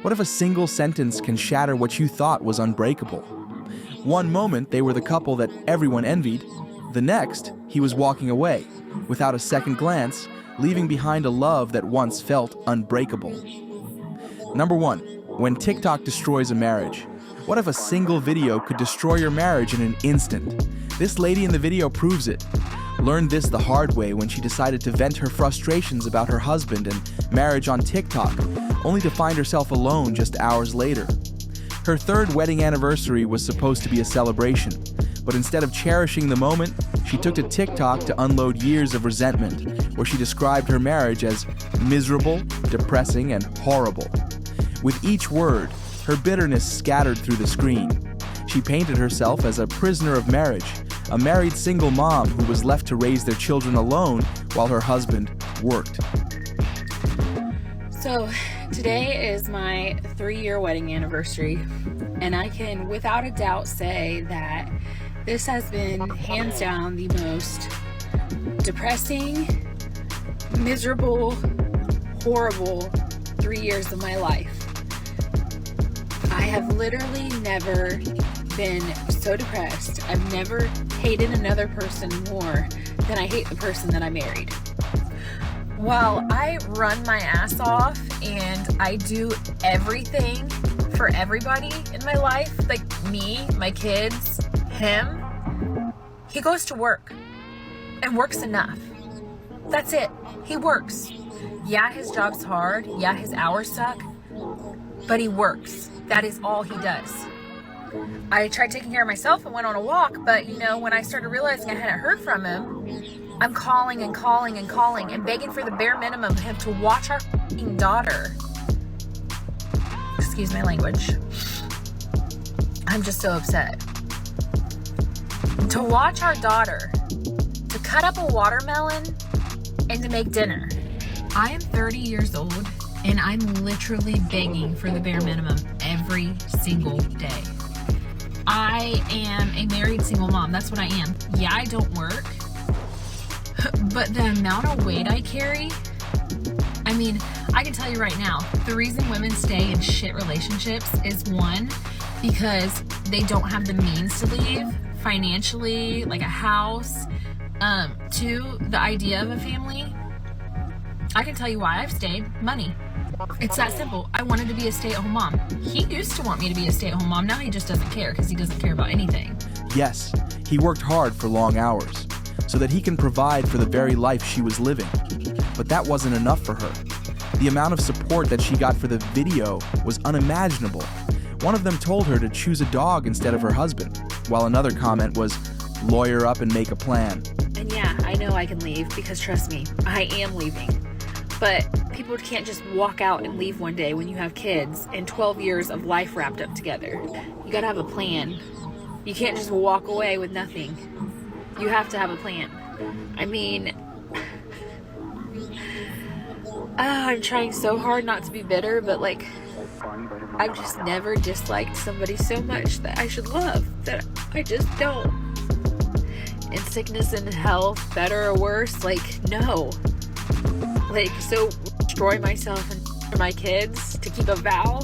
What if a single sentence can shatter what you thought was unbreakable? One moment, they were the couple that everyone envied. The next, he was walking away, without a second glance, leaving behind a love that once felt unbreakable. Number 1. When TikTok destroys a marriage. What if a single video could destroy your marriage in an instant? This lady in the video proves it. Learned this the hard way when she decided to vent her frustrations about her husband and marriage on TikTok, only to find herself alone just hours later. Her third wedding anniversary was supposed to be a celebration, but instead of cherishing the moment, she took to TikTok to unload years of resentment, where she described her marriage as miserable, depressing, and horrible. With each word, her bitterness scattered through the screen. She painted herself as a prisoner of marriage, a married single mom who was left to raise their children alone while her husband worked. So today is my 3-year wedding anniversary, and I can without a doubt say that this has been hands down the most depressing, miserable, horrible 3 years of my life. I have literally never been so depressed. I've never hated another person more than I hate the person that I married. While I run my ass off and I do everything for everybody in my life, like me, my kids, him, he goes to work and works enough. That's it. He works. Yeah, his job's hard. Yeah, his hours suck. But he works. That is all he does. I tried taking care of myself and went on a walk, but when I started realizing I hadn't heard from him, I'm calling and calling and calling and begging for the bare minimum of him to watch our f***ing daughter. Excuse my language. I'm just so upset. To watch our daughter, to cut up a watermelon, and to make dinner. I am 30 years old, and I'm literally begging for the bare minimum every single day. I am a married single mom. That's what I am. Yeah, I don't work. But the amount of weight I carry, I can tell you right now, the reason women stay in shit relationships is 1, because they don't have the means to leave financially, like a house. 2, the idea of a family. I can tell you why I've stayed. Money. It's that simple. I wanted to be a stay-at-home mom. He used to want me to be a stay-at-home mom. Now he just doesn't care because he doesn't care about anything. Yes, he worked hard for long hours so that he can provide for the very life she was living. But that wasn't enough for her. The amount of support that she got for the video was unimaginable. One of them told her to choose a dog instead of her husband, while another comment was, lawyer up and make a plan. And yeah, I know I can leave because trust me, I am leaving. But people can't just walk out and leave one day when you have kids and 12 years of life wrapped up together. You gotta have a plan. You can't just walk away with nothing. You have to have a plan. I'm trying so hard not to be bitter, but I've just never disliked somebody so much that I should love, that I just don't. In sickness and health, better or worse, no. So destroy myself and my kids to keep a vow?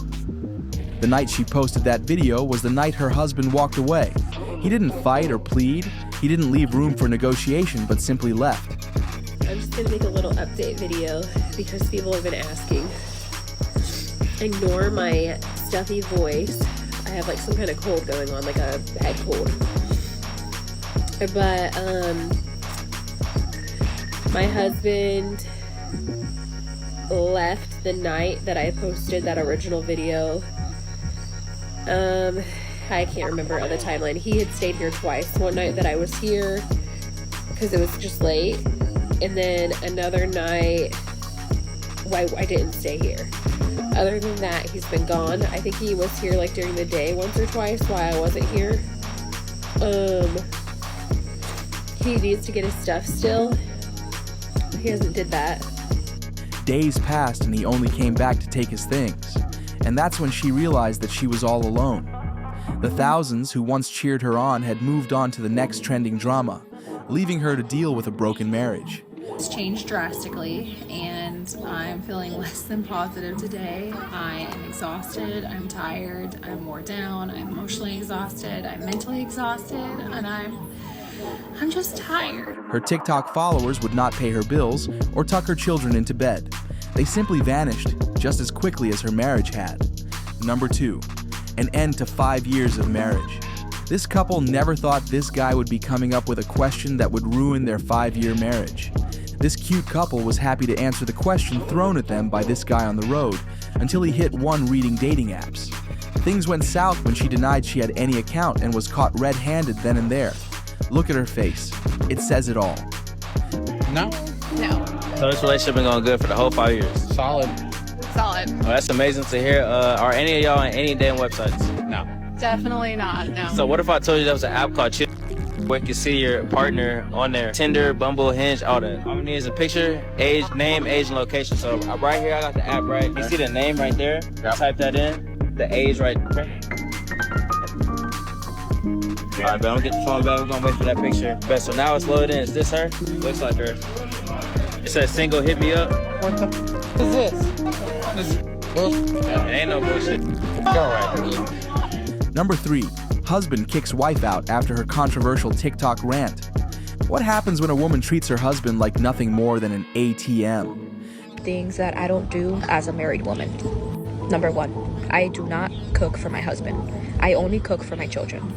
The night she posted that video was the night her husband walked away. He didn't fight or plead. He didn't leave room for negotiation, but simply left. I'm just going to make a little update video because people have been asking. Ignore my stuffy voice. I have some kind of cold going on, like a head cold. But, my husband left the night that I posted that original video. I can't remember the timeline. He had stayed here twice. One night that I was here because it was just late, and then another night I didn't stay here. Other than that, he's been gone. I think he was here during the day once or twice while I wasn't here. He needs to get his stuff still. He hasn't did that. Days passed and he only came back to take his things. And that's when she realized that she was all alone. The thousands who once cheered her on had moved on to the next trending drama, leaving her to deal with a broken marriage. It's changed drastically, and and I'm feeling less than positive today. I am exhausted, I'm tired, I'm wore down, I'm emotionally exhausted, I'm mentally exhausted, and I'm just tired. Her TikTok followers would not pay her bills or tuck her children into bed. They simply vanished just as quickly as her marriage had. Number 2, an end to 5 years of marriage. This couple never thought this guy would be coming up with a question that would ruin their 5-year marriage. This cute couple was happy to answer the question thrown at them by this guy on the road until he hit one reading dating apps. Things went south when she denied she had any account and was caught red-handed then and there. Look at her face. It says it all. No. No. So this relationship been going good for the whole 5 years. Solid. Solid. Well, that's amazing to hear. Are any of y'all on any damn websites? No. Definitely not. No. So what if I told you there was an app called Chill, where you can see your partner on there? Tinder, Bumble, Hinge, all that. All I need is a picture, age, name, age, and location. So right here, I got the app, right? You see the name right there? Type that in. The age right there. All right, but I'm gonna get the phone back. We're gonna wait for that picture. Bet, so now it's loaded in. Is this her? Looks like her. It says single, hit me up. What the f is this? It ain't no bullshit. All right. Number 3, husband kicks wife out after her controversial TikTok rant. What happens when a woman treats her husband like nothing more than an ATM? Things that I don't do as a married woman. Number 1, I do not cook for my husband. I only cook for my children.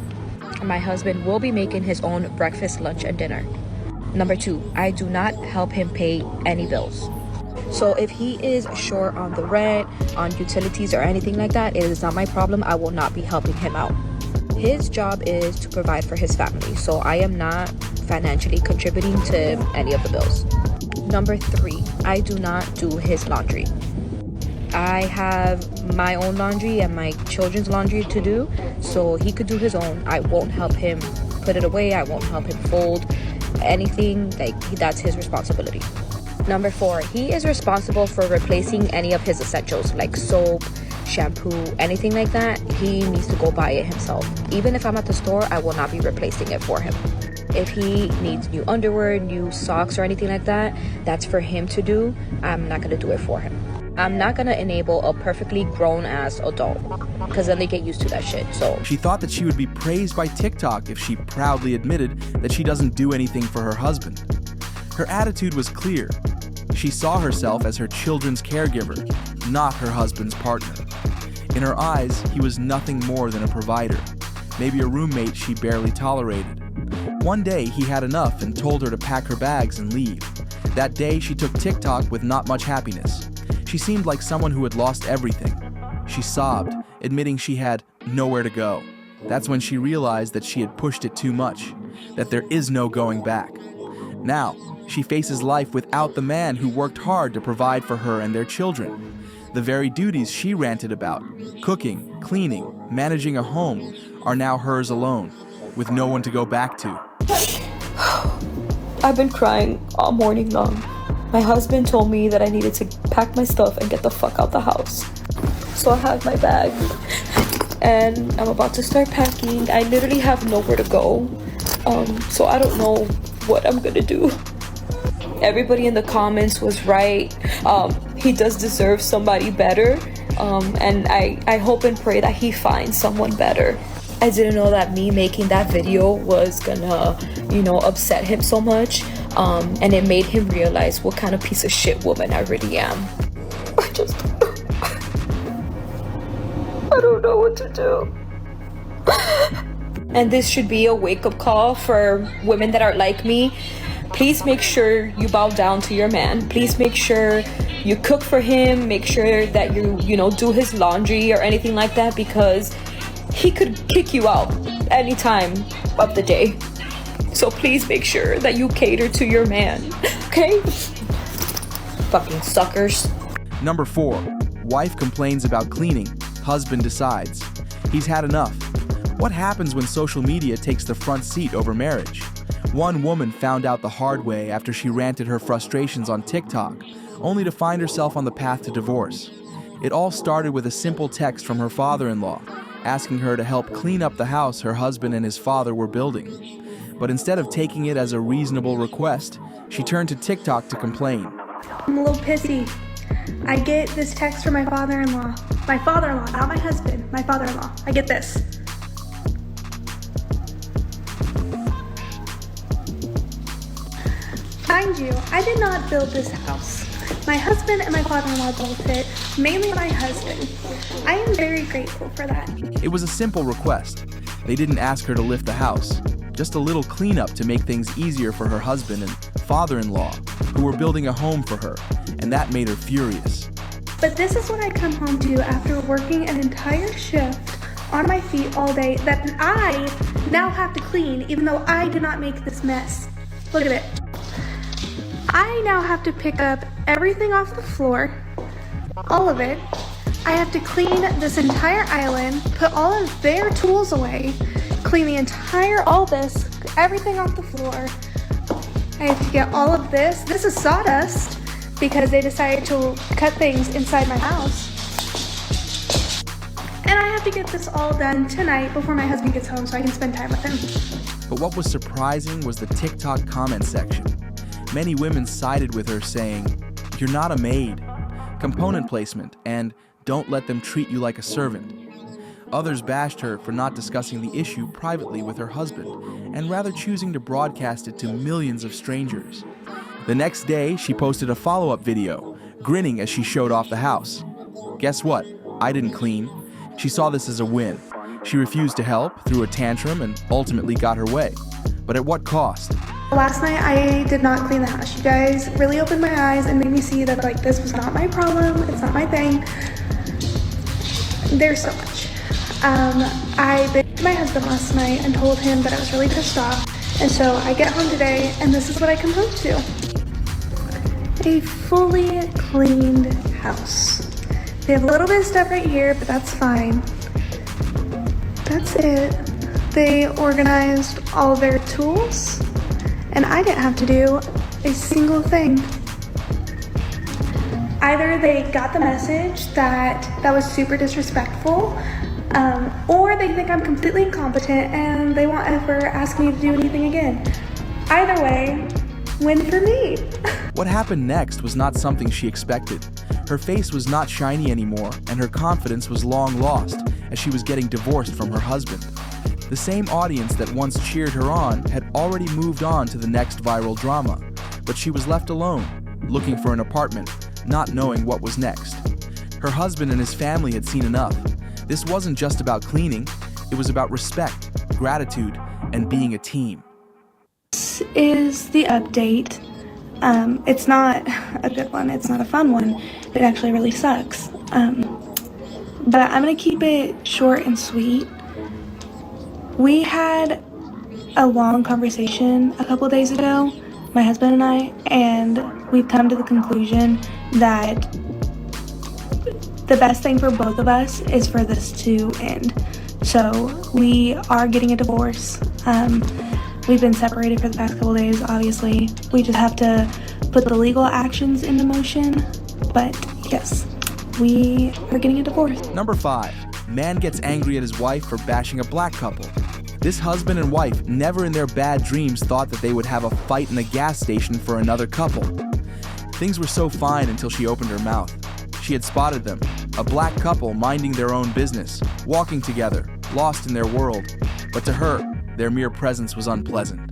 My husband will be making his own breakfast, lunch, and dinner. Number 2, I do not help him pay any bills. So if he is short on the rent, on utilities, or anything like that, it is not my problem. I will not be helping him out. His job is to provide for his family, so I am not financially contributing to any of the bills. Number 3, I do not do his laundry. I have my own laundry and my children's laundry to do, so he could do his own. I won't help him put it away. I won't help him fold anything. That's his responsibility. Number 4, he is responsible for replacing any of his essentials like soap, shampoo, anything like that. He needs to go buy it himself. Even if I'm at the store, I will not be replacing it for him. If he needs new underwear, new socks, or anything like that, that's for him to do. I'm not going to do it for him. I'm not going to enable a perfectly grown-ass adult, because then they get used to that shit. So She thought that she would be praised by TikTok if she proudly admitted that she doesn't do anything for her husband. Her attitude was clear. She saw herself as her children's caregiver, not her husband's partner. In her eyes, he was nothing more than a provider, maybe a roommate she barely tolerated. One day, he had enough and told her to pack her bags and leave. That day, she took TikTok with not much happiness. She seemed like someone who had lost everything. She sobbed, admitting she had nowhere to go. That's when she realized that she had pushed it too much, that there is no going back. Now, she faces life without the man who worked hard to provide for her and their children. The very duties she ranted about, cooking, cleaning, managing a home, are now hers alone, with no one to go back to. I've been crying all morning long. My husband told me that I needed to pack my stuff and get the fuck out the house. So I have my bag and I'm about to start packing. I literally have nowhere to go. So I don't know what I'm gonna do. Everybody in the comments was right. He does deserve somebody better. And I hope and pray that he finds someone better. I didn't know that me making that video was gonna, upset him so much. And it made him realize what kind of piece of shit woman I really am. I don't know what to do. And this should be a wake-up call for women that are like me. Please make sure you bow down to your man. Please make sure you cook for him. Make sure that you do his laundry or anything like that, because he could kick you out any time of the day. So please make sure that you cater to your man, okay? Fucking suckers. Number 4, wife complains about cleaning, husband decides. He's had enough. What happens when social media takes the front seat over marriage? One woman found out the hard way after she ranted her frustrations on TikTok, only to find herself on the path to divorce. It all started with a simple text from her father-in-law, asking her to help clean up the house her husband and his father were building. But instead of taking it as a reasonable request, she turned to TikTok to complain. I'm a little pissy. I get this text from my father-in-law. My father-in-law, not my husband, my father-in-law. I get this. Mind you, I did not build this house. My husband and my father-in-law built it, mainly my husband. I am very grateful for that. It was a simple request. They didn't ask her to lift the house, just a little cleanup to make things easier for her husband and father-in-law, who were building a home for her, and that made her furious. But this is what I come home to after working an entire shift on my feet all day that I now have to clean, even though I did not make this mess. Look at it. I now have to pick up everything off the floor, all of it. I have to clean this entire island, put all of their tools away, clean the entire, all this, everything off the floor. I have to get all of this. This is sawdust because they decided to cut things inside my house. And I have to get this all done tonight before my husband gets home so I can spend time with him. But what was surprising was the TikTok comment section. Many women sided with her saying, "You're not a maid," component placement, and "don't let them treat you like a servant." Others bashed her for not discussing the issue privately with her husband, and rather choosing to broadcast it to millions of strangers. The next day, she posted a follow-up video, grinning as she showed off the house. Guess what? I didn't clean. She saw this as a win. She refused to help, threw a tantrum, and ultimately got her way. But at what cost? Last night I did not clean the house. You guys really opened my eyes and made me see that like this was not my problem. It's not my thing. There's so much. I bitched to my husband last night and told him that I was really pissed off. And so I get home today and this is what I come home to. A fully cleaned house. They have a little bit of stuff right here, but that's fine. That's it. They organized all their tools. And I didn't have to do a single thing. Either they got the message that was super disrespectful, or they think I'm completely incompetent and they won't ever ask me to do anything again. Either way, win for me. What happened next was not something she expected. Her face was not shiny anymore, and her confidence was long lost as she was getting divorced from her husband. The same audience that once cheered her on had already moved on to the next viral drama, but she was left alone, looking for an apartment, not knowing what was next. Her husband and his family had seen enough. This wasn't just about cleaning, it was about respect, gratitude, and being a team. This is the update. It's not a good one, it's not a fun one. It actually really sucks. But I'm gonna keep it short and sweet. We had a long conversation a couple days ago, my husband and I, and we've come to the conclusion that the best thing for both of us is for this to end. So we are getting a divorce. We've been separated for the past couple days, obviously. We just have to put the legal actions into motion. But yes, we are getting a divorce. Number 5. Man gets angry at his wife for bashing a black couple. This husband and wife never in their bad dreams thought that they would have a fight in a gas station for another couple. Things were so fine until she opened her mouth. She had spotted them, a black couple minding their own business, walking together, lost in their world. But to her, their mere presence was unpleasant.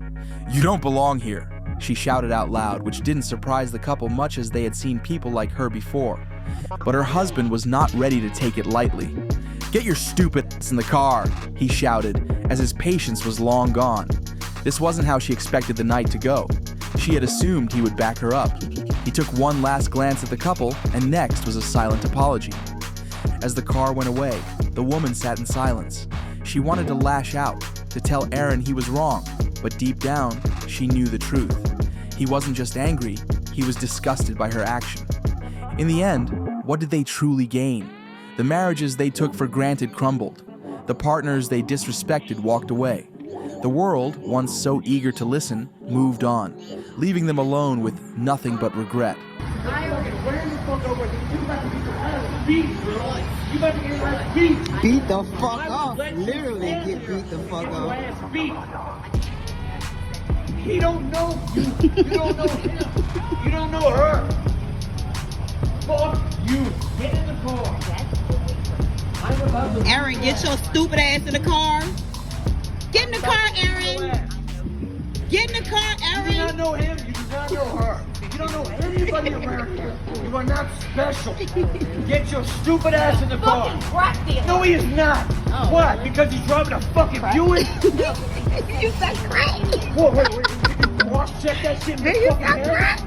"You don't belong here," she shouted out loud, which didn't surprise the couple much as they had seen people like her before. But her husband was not ready to take it lightly. "Get your stupid ass in the car," he shouted, as his patience was long gone. This wasn't how she expected the night to go. She had assumed he would back her up. He took one last glance at the couple, and next was a silent apology. As the car went away, the woman sat in silence. She wanted to lash out, to tell Aaron he was wrong, but deep down, she knew the truth. He wasn't just angry, he was disgusted by her action. In the end, what did they truly gain? The marriages they took for granted crumbled. The partners they disrespected walked away. The world, once so eager to listen, moved on, leaving them alone with nothing but regret. Beat the fuck off. Literally get beat the fuck off. He don't know you. You don't know him. You don't know her. Fuck you. Get in the car. Aaron, get your stupid ass in the car. Get in the car, Aaron. Get in the car, Aaron. You do not know him. You do not know her. You don't know anybody around here. You are not special. Get your stupid ass in the car. No, he is not. Oh. What? Because he's driving a fucking Buick? You said crack. Whoa, wait. Did you cross-check that shit in the You fucking said head? crack.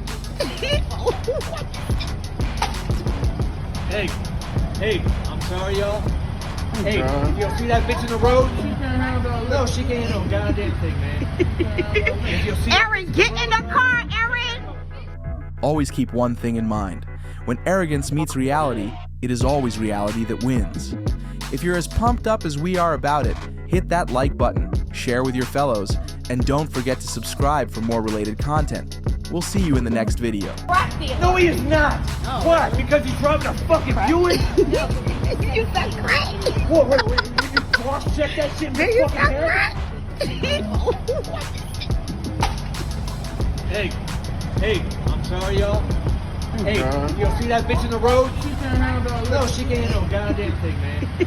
Hey, I'm sorry, y'all. Hey, if you see that bitch in the road, she can't handle. No, she can't handle a goddamn thing, man. If you see Aaron, get in the car, Aaron. Always keep one thing in mind. When arrogance meets reality, it is always reality that wins. If you're as pumped up as we are about it, hit that like button, share with your fellows, and don't forget to subscribe for more related content. We'll see you in the next video. No, he is not. What? Because he's driving a fucking Buick? You said crack. Whoa, wait. Did you cross-check that shit in the You fucking said head? crack. Hey, I'm sorry, y'all. Hey, if you see that bitch in the road, she can't handle. No, she can't handle a goddamn thing, man.